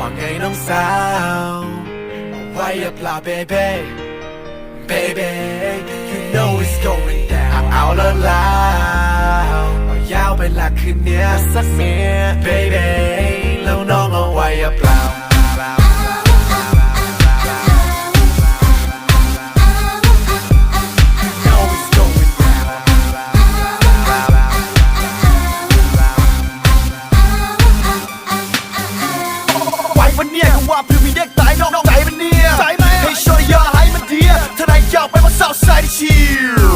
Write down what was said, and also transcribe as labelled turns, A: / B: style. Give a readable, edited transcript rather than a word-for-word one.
A: ว่าไงน้องสาวไว้อย่าพลาด baby baby you know it's going down เอาละแล้วเอายาวไปละคืนเนี้ยสักเมีย baby แล้วน้องเอาไว้อย่าเปล่า
B: วันเนี้ยก็ว่าเพื่อมีเด็กตายนอกใจมันเนี่ยให้ช่วยอย่าให้มันเดียถ้านายอยากไปว่า Southside ชิล